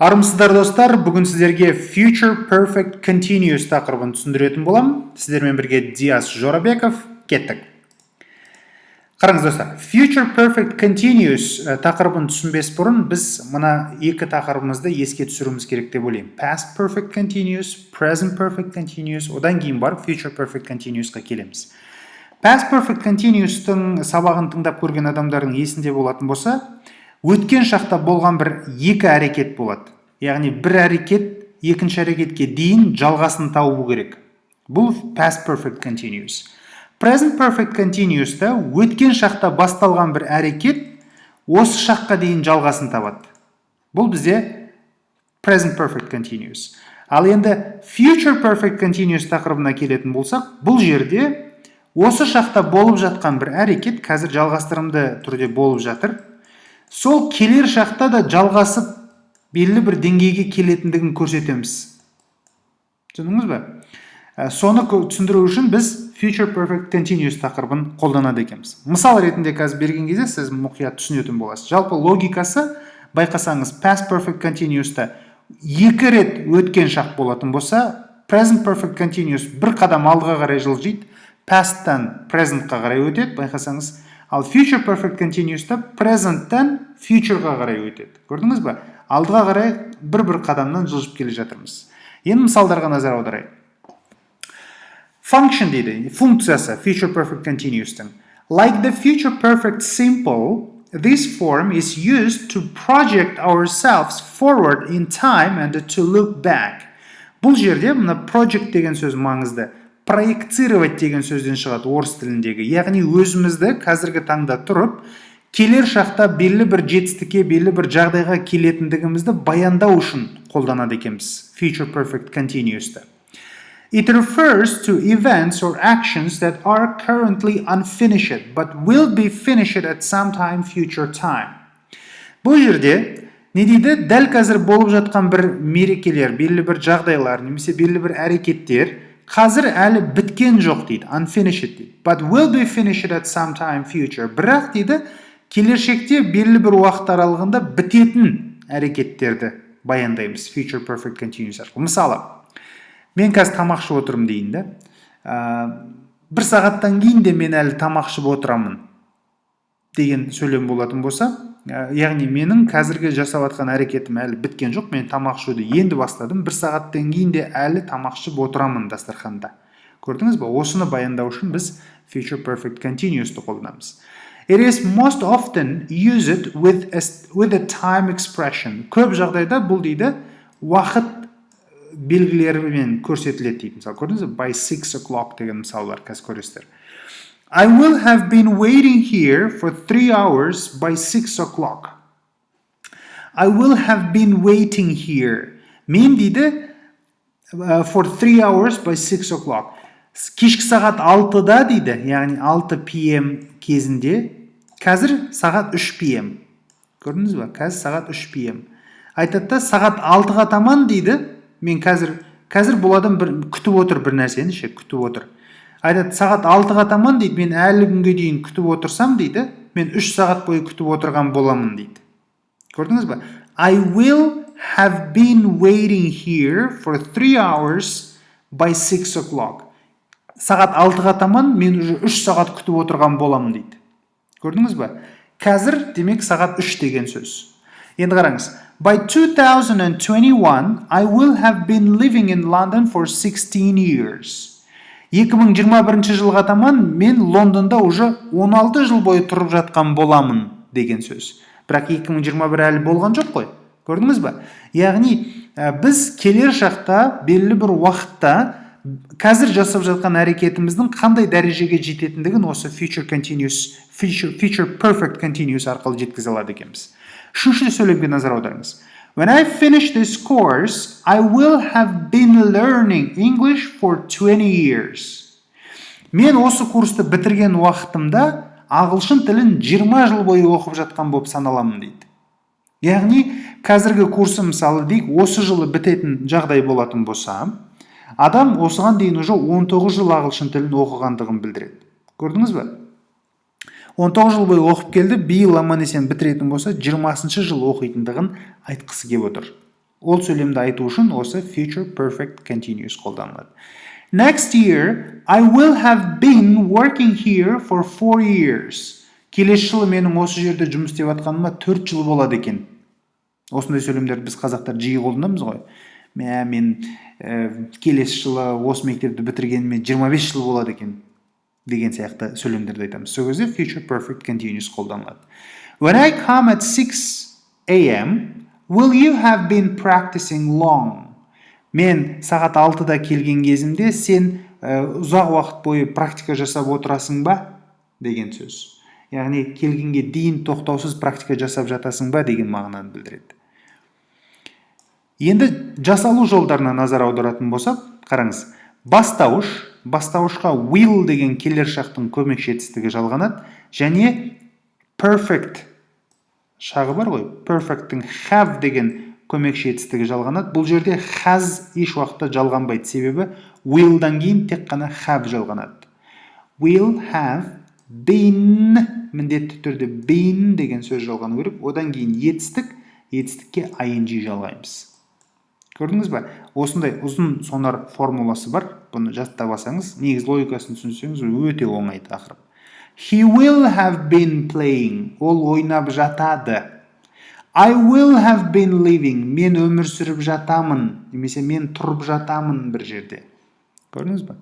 Армысыздар достар, бүгін сіздерге Future Perfect Continuous тақырыбын түсіндіретін боламын. Сіздермен бірге Диас Жорабеков, кеттік. Қараңыз достар, Future Perfect Continuous тақырыбын түсінбес бұрын біз мына екі тақырыбымызды еске түсіруіміз керек деп ойлаймын. Past Perfect Continuous, Present Perfect Continuous, одан кейін барып Future Perfect Continuousқа келеміз. Past Perfect Continuous'тың сабағын тыңдап көрген адамдардың есінде болатын болса, өткен шақта болған бір екі әрекет болады. Яғни бір әрекет екінші әрекетке дейін жалғасын тауып керек. Бұл past perfect continuous. Present perfect continuous'та өткен шақта басталған бір әрекет осы шаққа дейін жалғасын табады. Бұл бізде present perfect continuous. Ал енді future perfect continuous тақырыбына келетін болсақ, бұл жерде осы шақта болып жатқан бір әрекет қазір жалғастырымды түрде болып жатыр. Сол келер шақта да жалғасып белгілі бір деңгейге келетіндігін көрсетеміз. Түсіндіңіз бе? Соны түсіндіру үшін біз Future Perfect Continuous тақырыбын қолданады екенбіз. Мысал ретінде қазір берген кезде сіз мұқият түсінетін боласыз. Жалпы логикасы байқасаңыз Past Perfect Continuous'та екі рет өткен шақ болатын болса, Present Perfect Continuous бір қадам алдыға қарай жылжиды, Past'тан Present'қа қарай өтеді, байқасаңыз. Ал Future Perfect Continuous'та Present'тан Future'ға қарай өтеді. Көрдіңіз бе? Алдыға қарай бір қадамнан жылжып келе жатырмыз. Енді мысалдарға назар аударайық. Function дейді, функциясы Future Perfect Continuous'тың. Like the Future Perfect Simple, this form is used to project ourselves forward in time and to look back. Бұл жерде мына project деген сөз маңызды. Проектировать деген сөзден шығады орыс тіліндегі. Яғни өзімізді қазіргі таңда тұрып, келер шақта белгілі бір жетістікке, белгілі бір жағдайға келетіндігімізді баяндау үшін қолданады екенбіз. Future Perfect Continuous'та. It refers to events or actions that are currently unfinished, but will be finished at some time future time. Бұл жерде не дейді? Дәл қазір болып жатқан бір мерекелер, белгілі бір жағдайлар, немесе белгілі бір әрекеттер қазір әлі біткен жоқ дейді, unfinished дейді. But will be finished at some time future. Бірақ дейді, келешекте белгілі бір уақыт аралығында бітетін әрекеттерді баяндаймыз Future Perfect Continuous арқылы. Мысалы, мен қазір тамақ ішіп отырмын дейін де. Бір сағаттан кейін де мен әлі тамақ ішіп отырамын деген сөйлем болатын болса, яғни менің қазіргі жасап жатқан әрекетім әлі біткен жоқ, мен тамақ ішуді енді бастадым, бір сағаттан кейін де әлі тамақ ішіп отырамын дастарханда. Көрдіңіз бе? Осыны баяндау үшін біз Future Perfect Continuous'ты қолданамыз. It is most often used with a time expression. Көп жағдайда бұл дейді уақыт белгілерімен көрсетіледі дейді. Мысалы, көрдіңіз бе? By 6 o'clock деген мысал бар, қазір көресіздер. I will have been waiting here for 3 hours by 6 o'clock. I will have been waiting here. Мен дейді for 3 hours by 6 o'clock. Кешкі сағат 6-да дейді, яғни 6 p.m. кезінде, қазір сағат 3 p.m. Көрдіңіз бе? Қазір сағат 3 p.m. Айтады да, сағат 6-ға таман дейді, мен қазір бұл адам күтіп отыр бір нәрсені, күтіп отыр. Айтады, сағат 6-ға таман дейді, мен әлі күнге дейін күтіп отырсам дейді, мен 3 сағат бойы күтіп отырған боламын дейді. Көрдіңіз бе? I will have been waiting here for 3 hours by 6 o'clock. Сағат 6-ға таман мен уже 3 сағат күтіп отырған боламын дейді. Көрдіңіз бе? Қазір демек сағат 3 деген сөз. Енді қараңыз. By 2021, I will have been living in London for 16 years. 2021 жылға таман мен Лондонда уже 16 жыл бойы тұрып жатқан боламын деген сөз. Бірақ 2021 әлі болған жоқ қой. Көрдіңіз бе? Яғни біз келер шақта белгілі бір уақытта қазір жасап жатқан әрекетіміздің қандай дәрежеге жететіндігін осы Future Perfect Continuous арқылы жеткізе алады екенбіз. Үшінші сөйлемге назар аударыңыз. When I finish this course, I will have been learning English for 20 years. Мен осы курсты бітірген уақытымда ағылшын тілін 20 жыл бойы оқып жатқан болып саналамын дейді. Яғни, қазіргі курсы мысалы дейік, осы жылы бітетін жағдай болатын болса, адам осыған дейін уже 19 жыл ағылшын тілін оқығандығын білдіреді. Көрдіңіз бе? 19 жыл бойы оқып келді, биыл аман-есен бітіретін болса, 20-шы жыл оқитындығын айтқысы келіп отыр. Ол сөйлемді айту үшін осы future perfect continuous қолданылады. Next year, I will have been working here for 4 years. Келесі жылы менің осы жерде жұмыс істеп жатқаныма 4 жыл болады екен. Осындай сөйлемдерді біз қазақтар жиі қолданамыз ғой. Мен келесі жылы осы мектепті бітіргеніме 25 жыл болады екен деген сияқты сөйлемдерді айтамыз. Сол кезде future perfect continuous қолданылады. When I come at 6 a.m., will you have been practicing long? Мен сағат 6-да келген кезімде сен ұзақ уақыт бойы практика жасап отырасың ба? Деген сөз. Яғни келгенге дейін тоқтаусыз практика жасап жатасың ба деген мағынаны білдіреді. Енді жасалу жолдарына назар аударатын болсақ, қараңыз. Бастауышқа will деген келер шақтың көмекші етістігі жалғанады, және perfect шағы бар ғой, perfect'тің have деген көмекші етістігі жалғанады. Бұл жерде has еш уақытта жалғанбайды, себебі will'дан кейін тек қана have жалғанады. Will have been, міндетті түрде been деген сөз жалғану керек. Одан кейін етістікке ing жалғаймыз. Көрдіңіз ба? Осындай ұзын сонар формуласы бар. Бұны жаттап алсаңыз, негіз логикасын түсінсеңіз, өте оңай тақырып. He will have been playing. Ол ойнап жатады. I will have been living. Мен өмір сүріп жатамын. Немесе мен тұрып жатамын бір жерде. Көрдіңіз ба?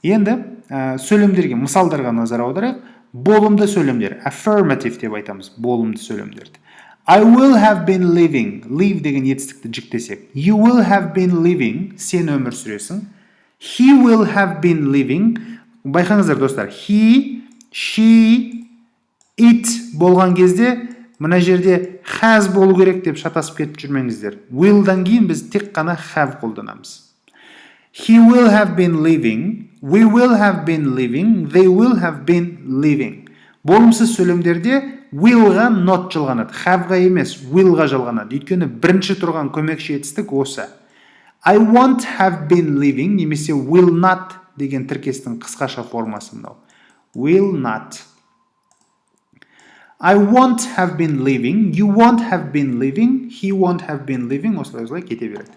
Енді сөйлемдерге, мысалдарға назар аударайық. Болымды сөйлемдер. Affirmative деп айтамыз. Болымды сөйлемдерді. I will have been living. Live деген етістікті жіктесек. You will have been living. Сен өмір сүресің. He will have been living. Байқаңыздар достар. He, she, it болған кезде мына жерде has болу керек деп шатасып кетіп жүрмеңіздер. Will'дан кейін біз тек қана have қолданамыз. He will have been living. We will have been living. They will have been living. Болымсыз сөйлемдерде will'ға not жалғанады. Haveға емес, will'ға жалғанады. Өйткені бірінші тұрған көмекші етістік осы. I won't have been living немесе will not деген тіркестің қысқаша формасы мынау. Will not. I won't have been living. You won't have been living. He won't have been living. Осылай кете береді.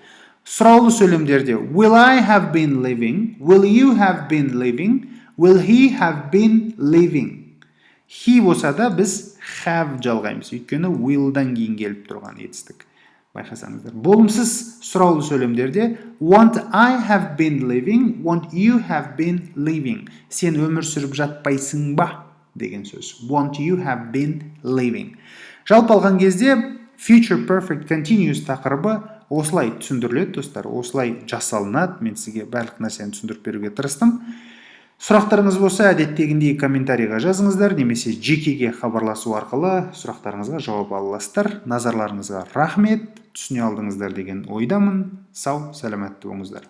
Сұраулы сөйлемдерде will I have been living? Will you have been living? Will he have been living? He болса да біз have жалғаймыз. Өйткені will'дан кейін келіп тұрған етістік. Байқасаңыздар. Болымсыз сұраулы сөйлемдерде won't I have been living? Won't you have been living? Сен өмір сүріп жатпайсың ба? Деген сөз. Won't you have been living? Жалпы алған кезде future perfect continuous тақырыбы осылай түсіндіріледі, достар. Осылай жасалынады. Мен сізге барлық нәрсені түсіндіріп беруге тырыстым. Сұрақтарыңыз болса, әдеттегіндей комментарийға жазыңыздар, немесе жекеге хабарласу арқылы сұрақтарыңызға жауап ала аласыздар. Назарларыңызға рахмет, түсіне алдыңыздар деген ойдамын. Сау, сәлематты болыңыздар.